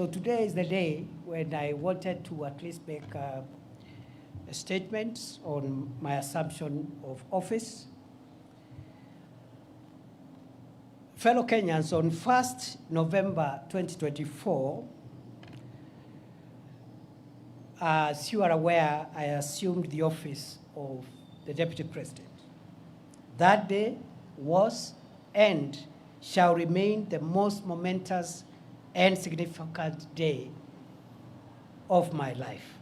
So today is the day when I wanted to at least make a statement on my assumption of office. Fellow Kenyans, on 1st November 2024, as you are aware, I assumed the office of the Deputy President. That day was and shall remain the most momentous and significant day of my life.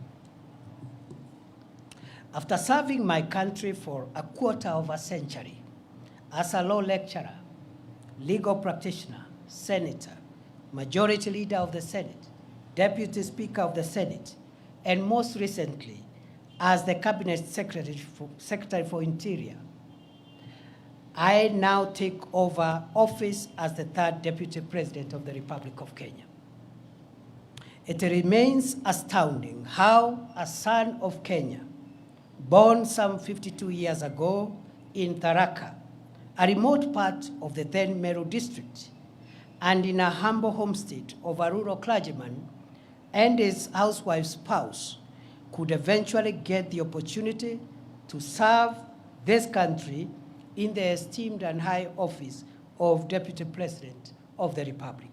After serving my country for a quarter of a century as a law lecturer, legal practitioner, senator, majority leader of the Senate, deputy speaker of the Senate, and most recently as the cabinet secretary for Interior, I now take over office as the third Deputy President of the Republic of Kenya. It remains astounding how a son of Kenya, born some 52 years ago in Tharaka, a remote part of the then Meru district, and in a humble homestead of a rural clergyman and his housewife's spouse, could eventually get the opportunity to serve this country in the esteemed and high office of Deputy President of the Republic.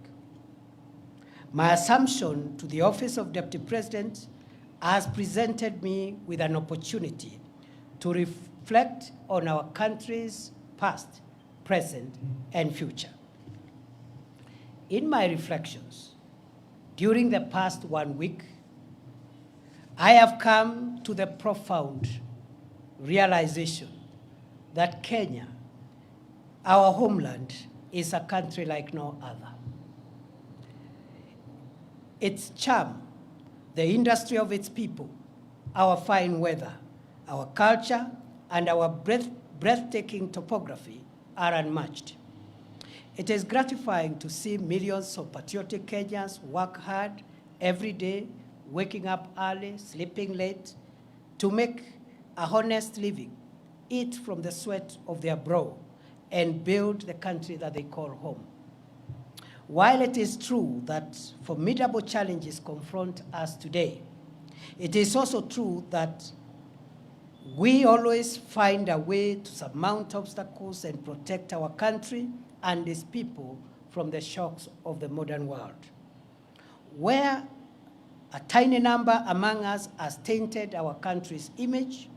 My assumption to the office of Deputy President has presented me with an opportunity to reflect on our country's past, present, and future. In my reflections, during the past 1 week, I have come to the profound realization that Kenya, our homeland, is a country like no other. Its charm, the industry of its people, our fine weather, our culture, and our breathtaking topography are unmatched. It is gratifying to see millions of patriotic Kenyans work hard every day, waking up early, sleeping late, to make a honest living, eat from the sweat of their brow, and build the country that they call home. While it is true that formidable challenges confront us today, it is also true that we always find a way to surmount obstacles and protect our country and its people from the shocks of the modern world. Where a tiny number among us has tainted our country's image,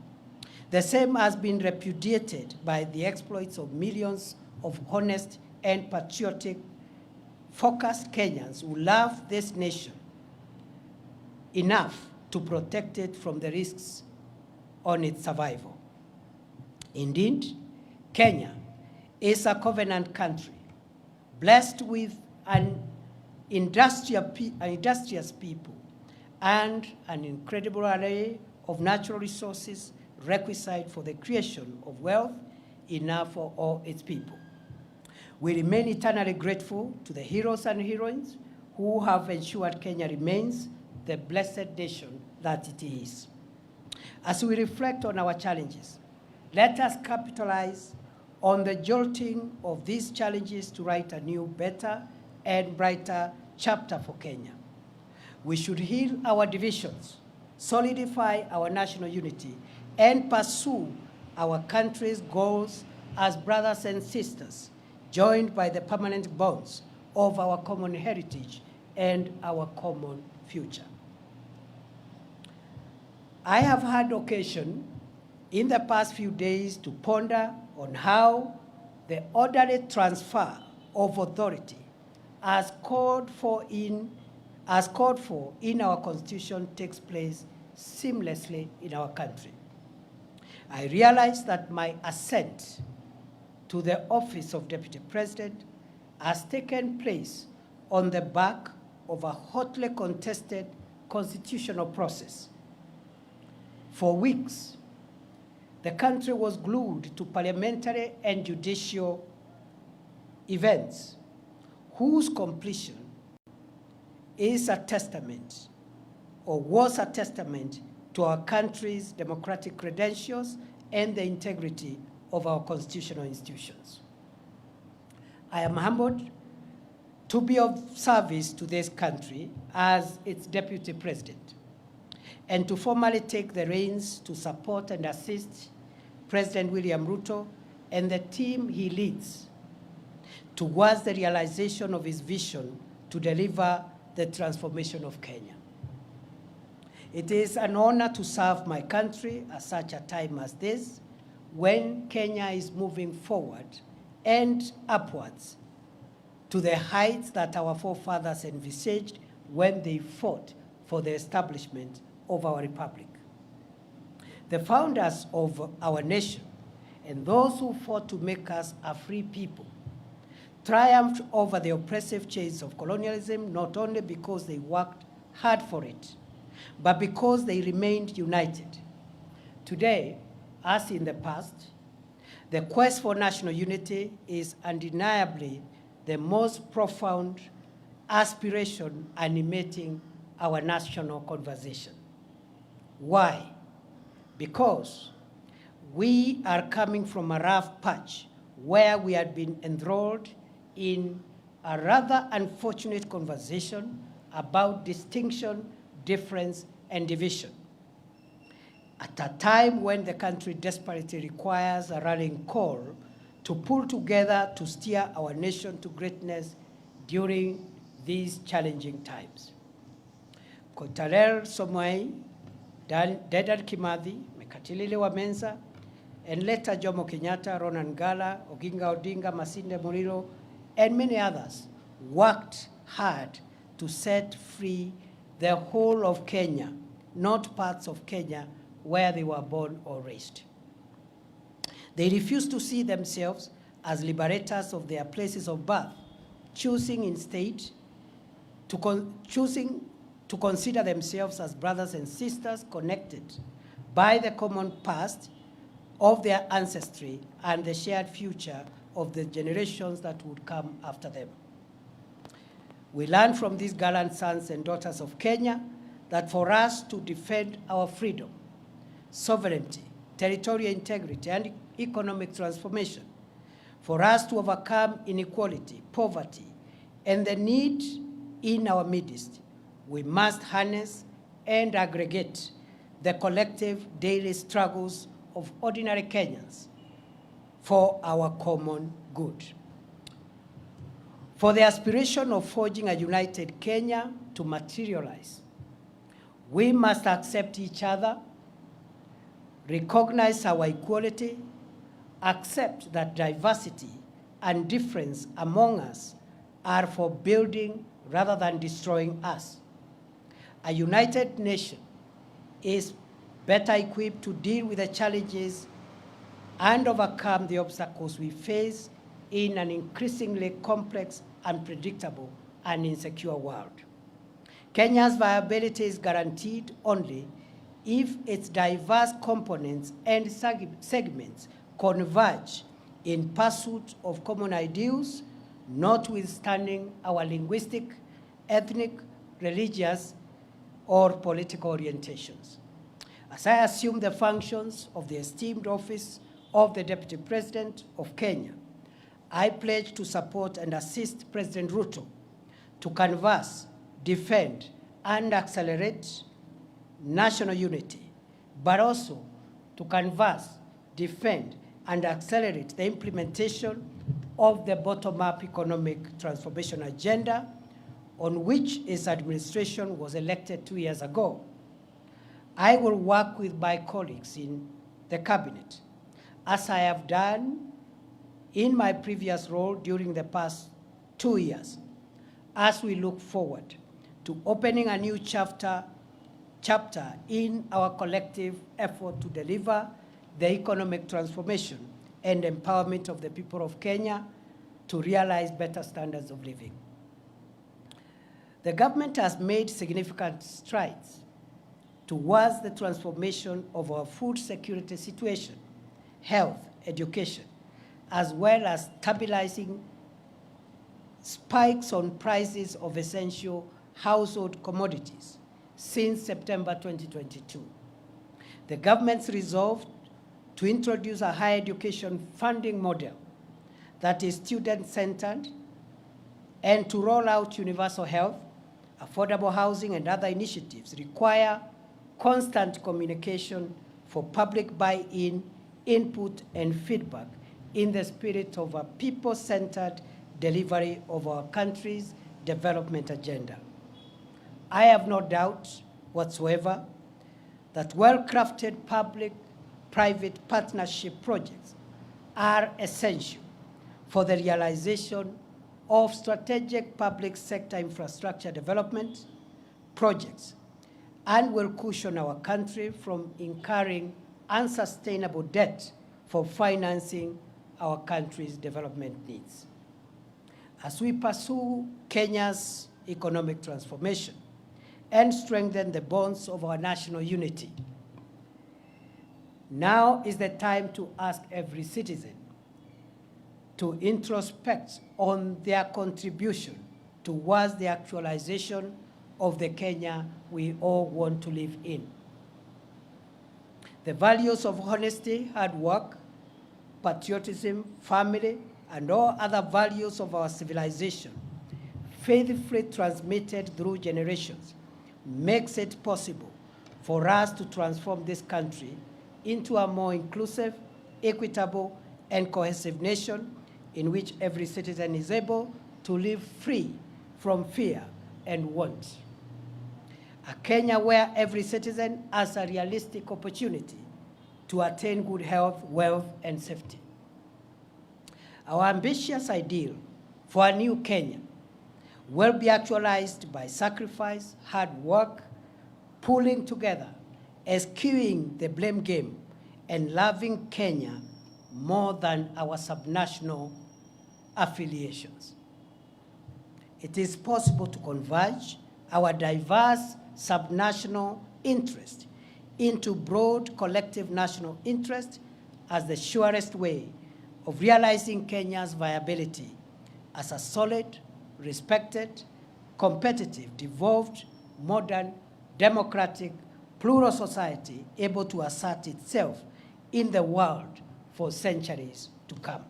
the same has been repudiated by the exploits of millions of honest and patriotic, focused Kenyans who love this nation enough to protect it from the risks on its survival. Indeed, Kenya is a covenant country, blessed with an industrious people and an incredible array of natural resources requisite for the creation of wealth enough for all its people. We remain eternally grateful to the heroes and heroines who have ensured Kenya remains the blessed nation that it is. As we reflect on our challenges, let us capitalize on the jolting of these challenges to write a new, better, and brighter chapter for Kenya. We should heal our divisions, solidify our national unity, and pursue our country's goals as brothers and sisters, joined by the permanent bonds of our common heritage and our common future. I have had occasion in the past few days to ponder on how the orderly transfer of authority as called for in our Constitution takes place seamlessly in our country. I realize that my ascent to the office of Deputy President has taken place on the back of a hotly contested constitutional process. For weeks, the country was glued to parliamentary and judicial events whose completion is a testament, or was a testament, to our country's democratic credentials and the integrity of our constitutional institutions. I am humbled to be of service to this country as its deputy president, and to formally take the reins to support and assist President William Ruto and the team he leads towards the realization of his vision to deliver the transformation of Kenya. It is an honor to serve my country at such a time as this, when Kenya is moving forward and upwards to the heights that our forefathers envisaged when they fought for the establishment of our republic. The founders of our nation and those who fought to make us a free people triumphed over the oppressive chains of colonialism, not only because they worked hard for it, but because they remained united. Today, as in the past, the quest for national unity is undeniably the most profound aspiration animating our national conversation. Why? Because we are coming from a rough patch where we had been enthralled in a rather unfortunate conversation about distinction, difference, and division. At a time when the country desperately requires a rallying call to pull together to steer our nation to greatness during these challenging times. Kotaler Somoei, Dedan Kimathi, Mekatilili Wamenza, and later Jomo Kenyatta, Ronan Gala, Oginga Odinga, Masinde Muliro, and many others worked hard to set free the whole of Kenya, not parts of Kenya where they were born or raised. They refused to see themselves as liberators of their places of birth, choosing instead to consider themselves as brothers and sisters connected by the common past of their ancestry and the shared future of the generations that would come after them. We learn from these gallant sons and daughters of Kenya that for us to defend our freedom, sovereignty, territorial integrity, and economic transformation, for us to overcome inequality, poverty, and the need in our midst, we must harness and aggregate the collective daily struggles of ordinary Kenyans for our common good. For the aspiration of forging a united Kenya to materialize, we must accept each other, recognize our equality, accept that diversity and difference among us are for building rather than destroying us. A united nation is better equipped to deal with the challenges and overcome the obstacles we face in an increasingly complex, unpredictable, and insecure world. Kenya's viability is guaranteed only if its diverse components and segments converge in pursuit of common ideals, notwithstanding our linguistic, ethnic, religious, or political orientations. As I assume the functions of the esteemed office of the Deputy President of Kenya, I pledge to support and assist President Ruto to canvass, defend, and accelerate national unity, but also to canvass, defend, and accelerate the implementation of the bottom-up economic transformation agenda on which his administration was elected 2 years ago. I will work with my colleagues in the cabinet, as I have done in my previous role during the past 2 years, as we look forward to opening a new chapter in our collective effort to deliver the economic transformation and empowerment of the people of Kenya to realize better standards of living. The government has made significant strides towards the transformation of our food security situation, health, education, as well as stabilizing spikes on prices of essential household commodities since September 2022. The government's resolve to introduce a higher education funding model that is student-centered, and to roll out universal health, affordable housing, and other initiatives require constant communication for public buy-in, input, and feedback in the spirit of a people-centered delivery of our country's development agenda. I have no doubt whatsoever that well-crafted public-private partnership projects are essential for the realization of strategic public sector infrastructure development projects and will cushion our country from incurring unsustainable debt for financing our country's development needs. As we pursue Kenya's economic transformation and strengthen the bonds of our national unity, now is the time to ask every citizen to introspect on their contribution towards the actualization of the Kenya we all want to live in. The values of honesty, hard work, patriotism, family, and all other values of our civilization, faithfully transmitted through generations, makes it possible for us to transform this country into a more inclusive, equitable, and cohesive nation in which every citizen is able to live free from fear and want. A Kenya where every citizen has a realistic opportunity to attain good health, wealth, and safety. Our ambitious ideal for a new Kenya will be actualized by sacrifice, hard work, pulling together, eschewing the blame game, and loving Kenya more than our subnational affiliations. It is possible to converge our diverse subnational interest into broad collective national interest as the surest way of realizing Kenya's viability as a solid, respected, competitive, devolved, modern, democratic, plural society able to assert itself in the world for centuries to come.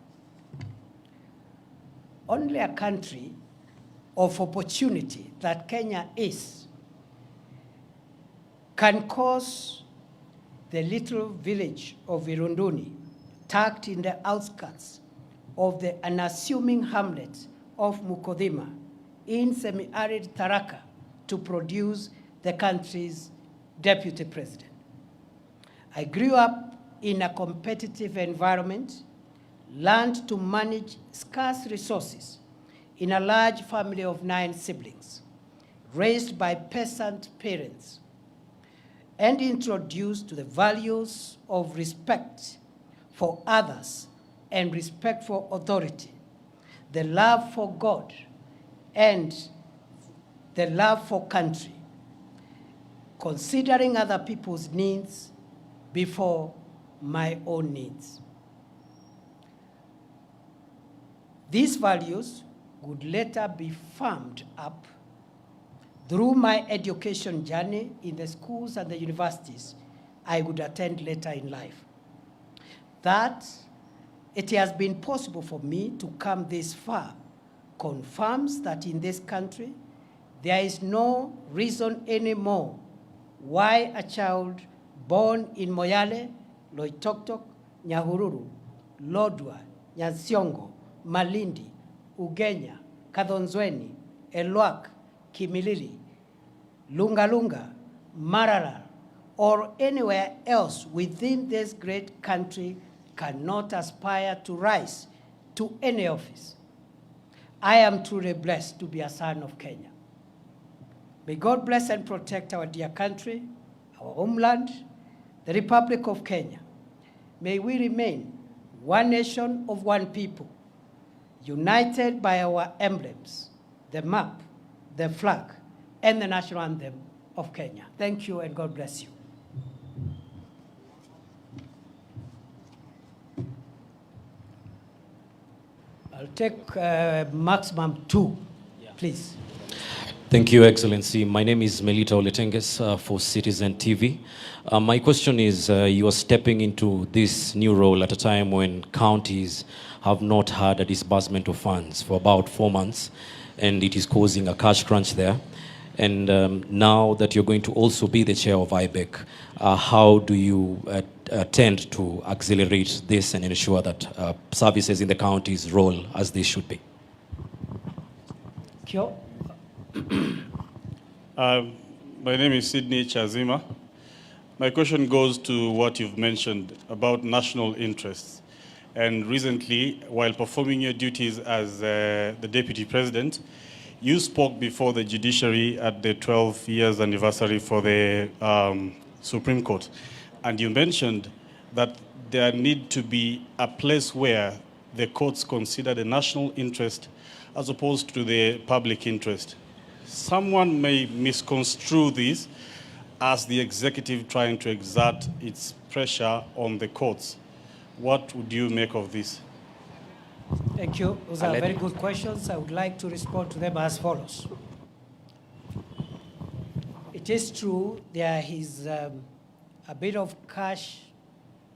Only a country of opportunity that Kenya is can cause the little village of Irunduni, tucked in the outskirts of the unassuming hamlet of Mukodhima in semi-arid Tharaka, to produce the country's deputy president. I grew up in a competitive environment, learned to manage scarce resources in a large family of 9 siblings, raised by peasant parents, and introduced to the values of respect for others and respect for authority, the love for God, and the love for country, considering other people's needs before my own needs. These values would later be firmed up through my education journey in the schools and the universities I would attend later in life. That it has been possible for me to come this far confirms that in this country, there is no reason anymore why a child born in Moyale, Loitoktok, Nyahururu, Lodwar, Nyansiongo, Malindi, Ugenya, Kadhonzweni, Elwak, Kimilili, Lungalunga, Maralal, or anywhere else within this great country cannot aspire to rise to any office. I am truly blessed to be a son of Kenya. May God bless and protect our dear country, our homeland, the Republic of Kenya. May we remain one nation of one people, united by our emblems, the map, the flag, and the national anthem of Kenya. Thank you, and God bless you. I'll take maximum 2, please. Thank you, Excellency. My name is Melita Oletenges for Citizen TV. My question is, you are stepping into this new role at a time when counties have not had a disbursement of funds for about 4 months. and it is causing a cash crunch there. And now that you're going to also be the chair of IBEC, how do you tend to accelerate this and ensure that services in the counties roll as they should be? Kyo? My name is Sydney Chazima. My question goes to what you've mentioned about national interests. And recently, while performing your duties as the Deputy President, you spoke before the judiciary at the 12 years anniversary for the Supreme Court. And you mentioned that there need to be a place where the courts consider the national interest as opposed to the public interest. Someone may misconstrue this as the executive trying to exert its pressure on the courts. What would you make of this? Thank you. Those are very good questions. I would like to respond to them as follows. It is true there is a bit of cash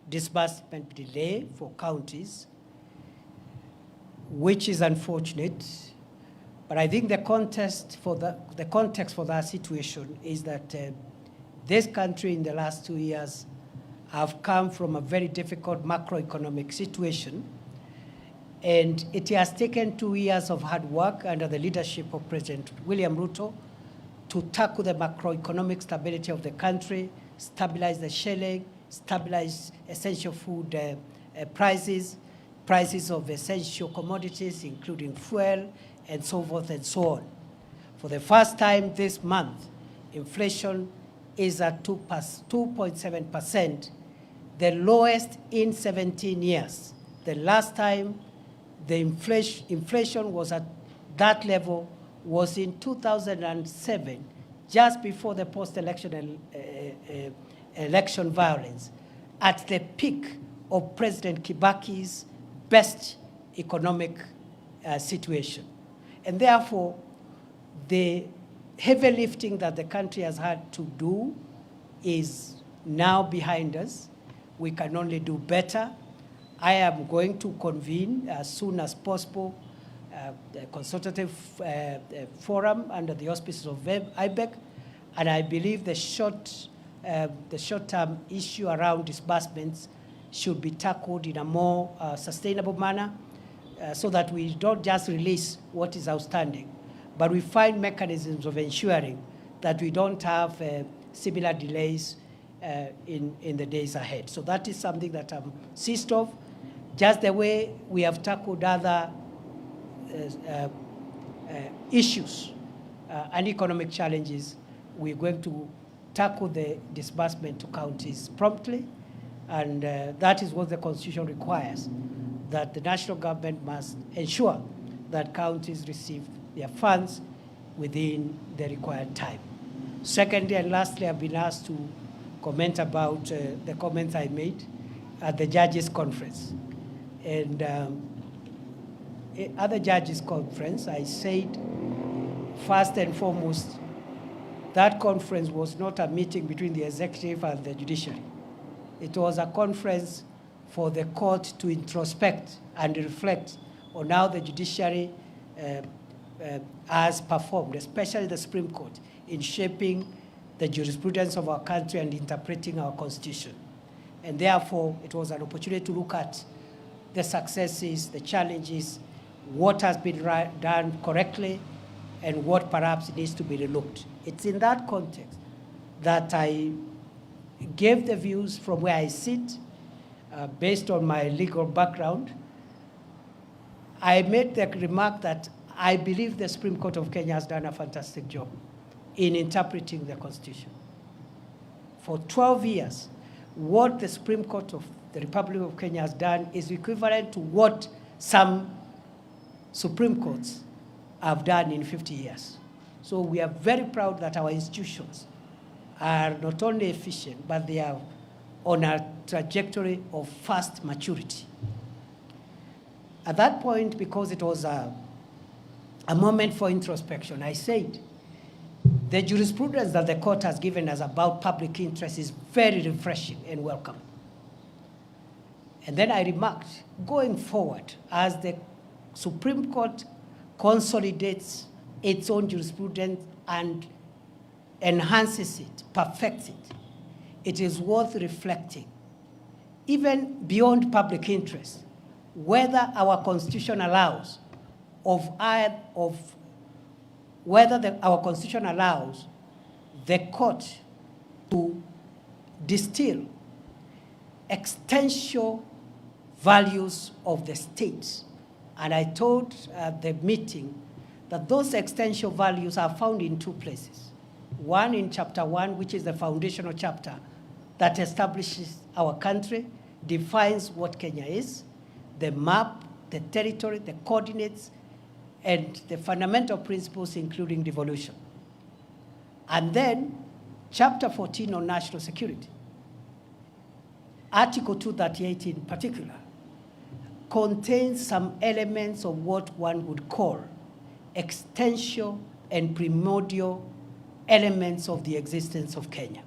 disbursement delay for counties, which is unfortunate. But I think the context for that situation is that this country in the last 2 years have come from a very difficult macroeconomic situation. And it has taken 2 years of hard work under the leadership of President William Ruto to tackle the macroeconomic stability of the country, stabilize the shilling, stabilize essential food prices of essential commodities, including fuel, and so forth and so on. For the first time this month, inflation is at 2.7%, the lowest in 17 years. The last time the inflation was at that level was in 2007, just before the post-election election violence, at the peak of President Kibaki's best economic situation. And therefore, the heavy lifting that the country has had to do is now behind us. We can only do better. I am going to convene as soon as possible a consultative forum under the auspices of IBEC, and I believe the short-term issue around disbursements should be tackled in a more sustainable manner so that we don't just release what is outstanding, but we find mechanisms of ensuring that we don't have similar delays in the days ahead. So that is something that I'm seized of. Just the way we have tackled other issues and economic challenges, we're going to tackle the disbursement to counties promptly, and that is what the Constitution requires, that the national government must ensure that counties receive their funds within the required time. Secondly and lastly, I've been asked to comment about the comments I made at the Judges' Conference. And at the Judges' Conference, I said, first and foremost, that conference was not a meeting between the executive and the judiciary. It was a conference for the court to introspect and reflect on how the judiciary has performed, especially the Supreme Court, in shaping the jurisprudence of our country and interpreting our Constitution. And therefore, it was an opportunity to look at the successes, the challenges, what has been done correctly, and what perhaps needs to be relooked. It's in that context that I gave the views from where I sit, based on my legal background. I made the remark that I believe the Supreme Court of Kenya has done a fantastic job in interpreting the Constitution. For 12 years, what the Supreme Court of the Republic of Kenya has done is equivalent to what some Supreme Courts have done in 50 years. So we are very proud that our institutions are not only efficient, but they are on a trajectory of fast maturity. At that point, because it was a moment for introspection, I said, the jurisprudence that the court has given us about public interest is very refreshing and welcome. And then I remarked, going forward, as the Supreme Court consolidates its own jurisprudence and enhances it, perfects it, it is worth reflecting, even beyond public interest, whether our constitution allows our constitution allows the court to distill existential values of the state. And I told the meeting that those existential values are found in two places. One in chapter 1, which is the foundational chapter that establishes our country, defines what Kenya is, the map, the territory, the coordinates, and the fundamental principles, including devolution. And then chapter 14 on national security, Article 238 in particular, contains some elements of what one would call existential and primordial elements of the existence of Kenya.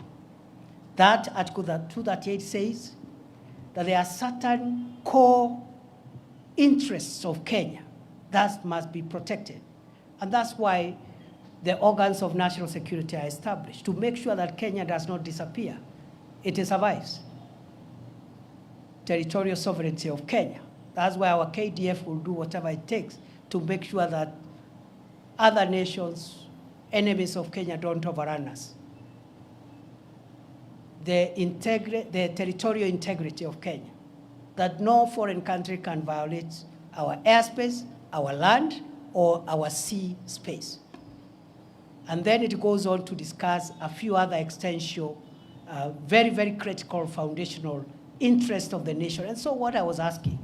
That Article 238 says that there are certain core interests of Kenya that must be protected. And that's why the organs of national security are established, to make sure that Kenya does not disappear. It survives. Territorial sovereignty of Kenya. That's why our KDF will do whatever it takes to make sure that other nations, enemies of Kenya, don't overrun us. The territorial integrity of Kenya, that no foreign country can violate our airspace, our land, or our sea space. And then it goes on to discuss a few other existential, very, very critical foundational interests of the nation. And so what I was asking,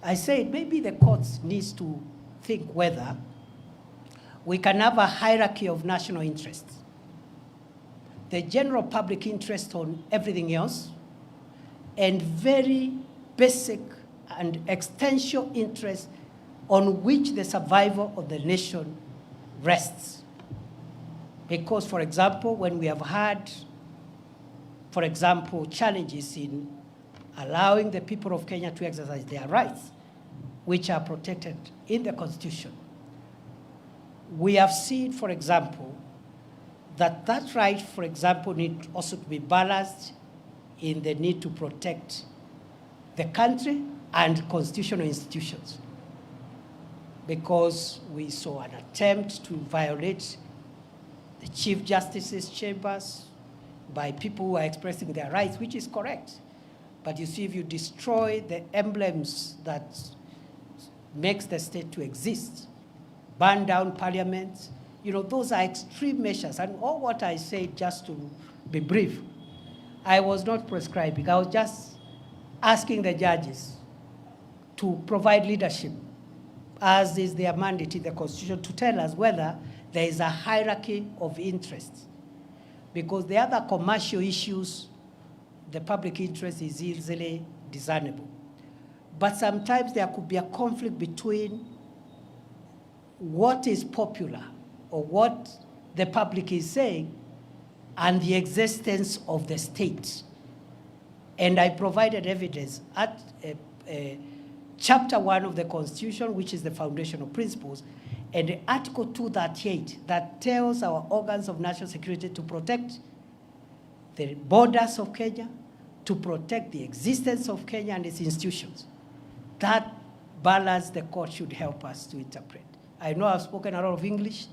I said maybe the courts needs to think whether we can have a hierarchy of national interests. The general public interest on everything else, and very basic and existential interests on which the survival of the nation rests. Because, for example, when we have had, for example, challenges in allowing the people of Kenya to exercise their rights, which are protected in the Constitution, we have seen, for example, that right, for example, need also to be balanced in the need to protect the country and constitutional institutions. Because we saw an attempt to violate the Chief Justice's chambers by people who are expressing their rights, which is correct. But you see, if you destroy the emblems that makes the state to exist, burn down parliaments, you know, those are extreme measures. And all what I said, just to be brief, I was not prescribing. I was just asking the judges to provide leadership, as is their mandate in the Constitution, to tell us whether there is a hierarchy of interests. Because the other commercial issues, the public interest is easily discernible. But sometimes there could be a conflict between what is popular or what the public is saying and the existence of the state. And I provided evidence at chapter 1 of the Constitution, which is the foundational principles, and Article 238 that tells our organs of national security to protect the borders of Kenya, to protect the existence of Kenya and its institutions. That balance the court should help us to interpret. I know I've spoken a lot of English,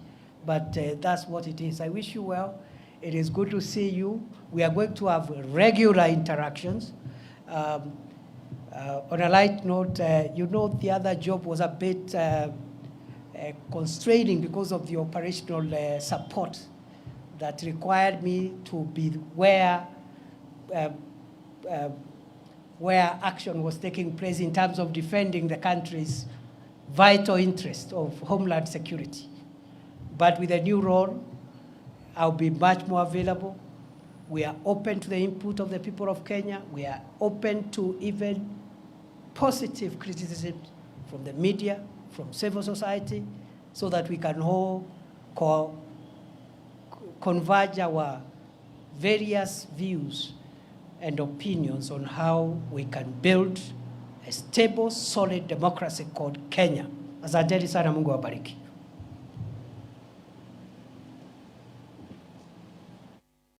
but that's what it is. I wish you well. It is good to see you. We are going to have regular interactions. On a light note, you know, the other job was a bit constraining because of the operational support that required me to be where action was taking place in terms of defending the country's vital interest of homeland security. But with a new role, I'll be much more available. We are open to the input of the people of Kenya. We are open to even positive criticism from the media, from civil society, so that we can all converge our various views and opinions on how we can build a stable, solid democracy called Kenya. Asanteni sana, Mungu awabariki.